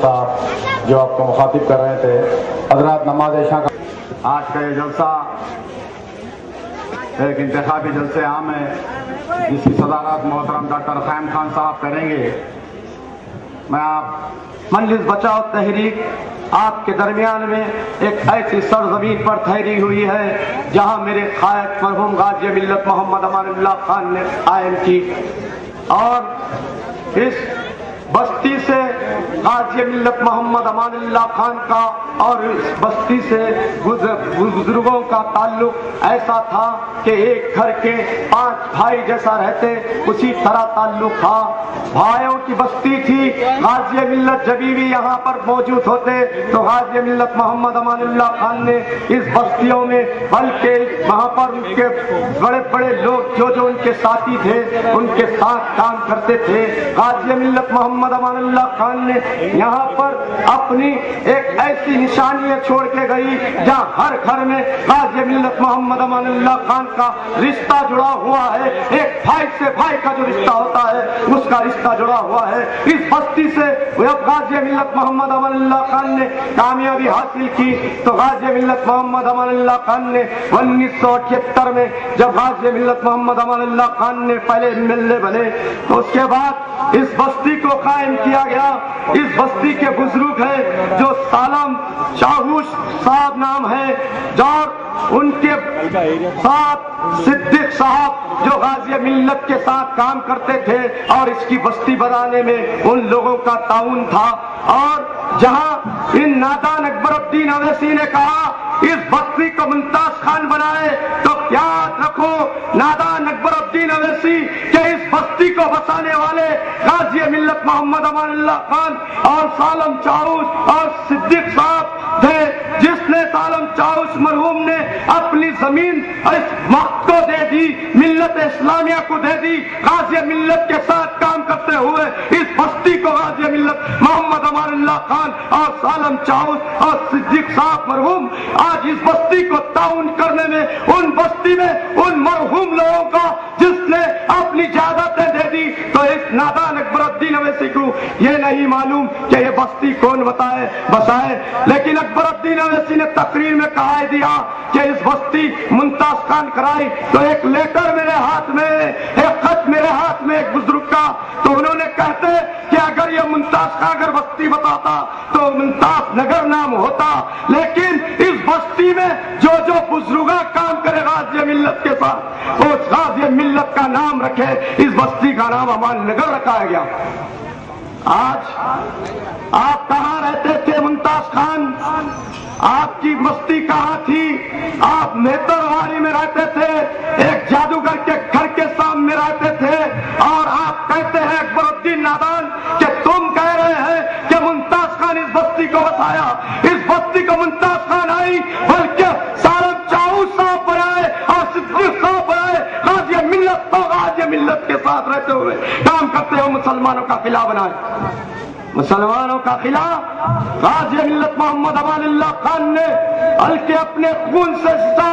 صاحب جو آپ کو مخاطب کر رہے تھے، حضرات نماز عشاء کا آج کا یہ جلسہ ایک انتخابی جلسے عام ہے جس کی صدارت محترم ڈاکٹر خیم خان صاحب کریں گے۔ میں آپ مجلس بچاؤ تحریک آپ کے درمیان میں ایک ایسی سرزمین پر ٹھہری ہوئی ہے جہاں میرے قائد مرحوم غازی ملت محمد امان اللہ خان نے قائم کی، اور اس بستی سے غازی ملت محمد امان اللہ خان کا اور اس بستی سے بزرگوں کا تعلق ایسا تھا کہ ایک گھر کے 5 بھائی جیسا رہتے، اسی طرح تعلق تھا۔ بھائیوں کی بستی تھی۔ غازی ملت جبھی بھی یہاں پر موجود ہوتے تو غازی ملت محمد امان اللہ خان نے اس بستیوں میں، بلکہ وہاں پر ان کے بڑے بڑے لوگ جو ان کے ساتھی تھے ان کے ساتھ کام کرتے تھے۔ غازی ملت محمد امان اللہ خان نے یہاں پر اپنی ایک ایسی نشانیاں چھوڑ کے گئی جہاں ہر گھر میں غازی ملت محمد امان اللہ خان کا رشتہ جڑا ہوا ہے۔ ایک بھائی سے بھائی کا جو رشتہ ہوتا ہے اس کا رشتہ جڑا ہوا ہے۔ اس بستی سے جب غازی ملت محمد امان اللہ خان نے کامیابی حاصل کی تو غازی ملت محمد امان اللہ خان نے 1978 میں جب غازی ملت محمد امان اللہ خان نے پہلے MLA بنے تو اس کے بعد اس بستی کو قائم کیا گیا۔ اس بستی کے بزرگ ہیں جو سالم چاوش صاحب نام ہے، اور ان کے ساتھ صدیق صاحب جو غازی ملت کے ساتھ کام کرتے تھے، اور اس کی بستی بنانے میں ان لوگوں کا تعاون تھا۔ اور جہاں ان نادان اکبر الدین اویسی نے کہا اس بستی کو ممتاز خان بنائے تو یاد رکھو نادان اکبر الدین اویسی کہ اس بستی کو بسانے والے غازی ملت محمد امان اللہ خان اور سالم چاوش اور صدیق صاحب تھے، جس نے سالم چاوش مرحوم نے اپنی زمین اس وقت کو دے دی، ملت اسلامیہ کو دے دی۔ غازی ملت کے ساتھ کام کرتے ہوئے اس بستی کو غازی ملت محمد امان اللہ خان اور سالم چاوش اور صدیق صاحب مرحوم آج اس بستی کو تعاون کرنے میں ان بستی میں ان مرحوم لوگوں کا جس نے اپنی جائیدادیں دے دی، تو اس نادان اکبر الدین اویسی کو یہ نہیں معلوم کہ یہ بستی کون بسائے، لیکن اکبر الدین اویسی نے تقریر میں کہا دیا کہ اس بستی ممتاز خان کرائی۔ تو ایک لیٹر میرے ہاتھ میں، ایک خط میرے ہاتھ میں ایک بزرگ کا، تو انہوں نے کہتے کہ اگر یہ ممتاز خان اگر بستی بتاتا تو ممتاز نگر نام ہوتا، لیکن اس بستی میں جو بزرگا کام کرے غازی ملت کے ساتھ اس غازی ملت کا نام رکھے، اس بستی کا نام امان نگر رکھا گیا۔ آج آپ کہاں رہتے تھے ممتاز خان؟ آپ کی بستی کہاں تھی؟ آپ میترواری میں رہتے تھے، ایک جادوگر کے گھر کے سامنے رہتے تھے، اور آپ کہتے ہیں اکبر الدین نادان کہ تم کہہ رہے ہیں کہ ممتاز خان اس بستی کو بسایا۔ اس بستی کو ممتاز خان آئی بلکہ سالم چاوش صاحب بنائے اور صدیق صاحب بنائے۔ غازی ملت تو غازی ملت کے ساتھ رہتے ہوئے کام کرتے ہوئے مسلمانوں کا قلعہ بنائے۔ مسلمانوں کا خلاف غازی ملت محمد امان اللہ خان نے بلکہ اپنے خون سے جیتا،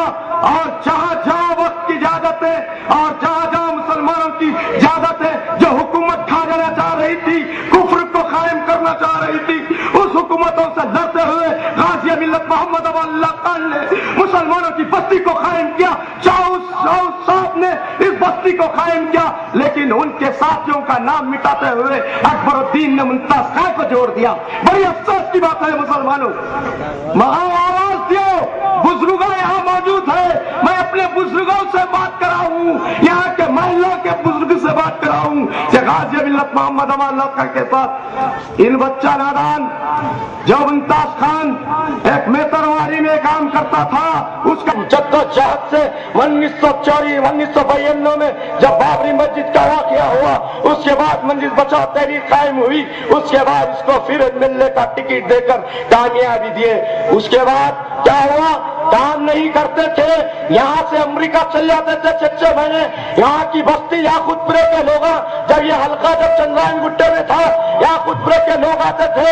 اور جہاں جہاں وقت کی اجازتیں اور جہاں جہاں مسلمانوں کی اجازتیں جو حکومت کھا جانا چاہ رہی تھی، کفر کو قائم کرنا چاہ رہی تھی، اس حکومتوں سے لڑتے ہوئے غازی ملت محمد امان اللہ خان نے مسلمانوں کی بستی کو قائم کیا۔ چاوش صاحب نے اس بستی کو قائم کیا، لیکن ان کے ساتھیوں کا نام مٹاتے ہوئے اکبر الدین نے ممتاز خان کو جوڑ دیا۔ بڑی افسوس کی بات ہے مسلمانوں، وہاں آواز دیو، بزرگوں یہاں موجود ہے، میں اپنے بزرگوں سے بات کر رہا ہوں، یہاں کے محلوں کے بزرگ سے بات کر رہا ہوں کہ غازی ملت محمد امان اللہ خان کے ساتھ ان بچہ نادان جو ممتاز خان ایک میترواری میں کام کرتا تھا، اس کا جدوجہد سے 1992 میں جب بابری مسجد کا واقعہ ہوا، اس کے بعد مجلس بچاؤ تحریک قائم ہوئی، اس کے بعد اس کو پھر MLA کا ٹکٹ دے کر کامیابی دیے۔ اس کے بعد کیا ہوا؟ کام نہیں کرتے تھے، یہاں سے امریکہ چل جاتے تھے چچے بہنے، یہاں کی بستی یاقوت پورے کے لوگ، جب یہ حلقہ جب چندرائن گٹے میں تھا یاقوت پورے کے لوگ آتے تھے،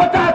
50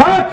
60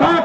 60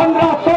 1500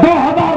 2000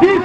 30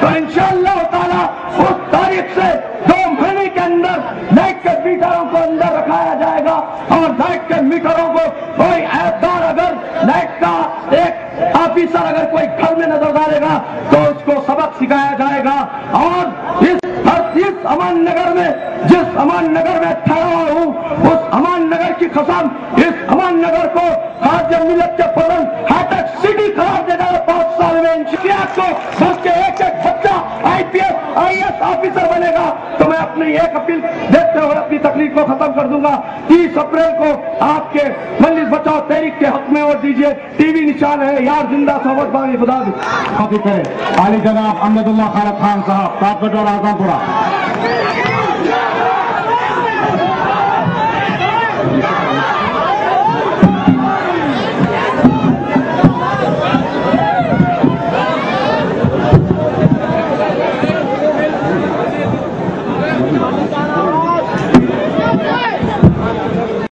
تو انشاءاللہ تعالی اس تاریخ سے 2 مہینے کے اندر لائٹ کے میٹروں کو اندر رکھایا جائے گا، اور لائٹ کے میٹروں کو کوئی عیبدار اگر لائٹ کا ایک آفیسر اگر کوئی گھر میں نظر ڈالے گا تو اس کو سبق سکھایا جائے گا۔ اور اس امان نگر میں جس امان نگر میں ٹھہرا ہوں اس امان نگر کی قسم، اس امان نگر کو خادم ملت کے فضل ہائی ٹیک سٹی قرار دے گا 5 سال میں انشاءاللہ کو، بلکہ ایک ایک بچہ IPS IAS آفیسر بنے گا۔ تو میں اپنی ایک اپیل دیکھتے ہوئے اپنی تقریر کو ختم کر دوں گا۔ 30 اپریل کو آپ کے مجلس بچاؤ تحریک کے حق میں ووٹ دیجیے۔ ٹی وی نشان ہے یار زندہ صحبت باغی خدا علی جناب امجد اللہ خالد خان صاحب، کارپوریٹر اعظم پورہ۔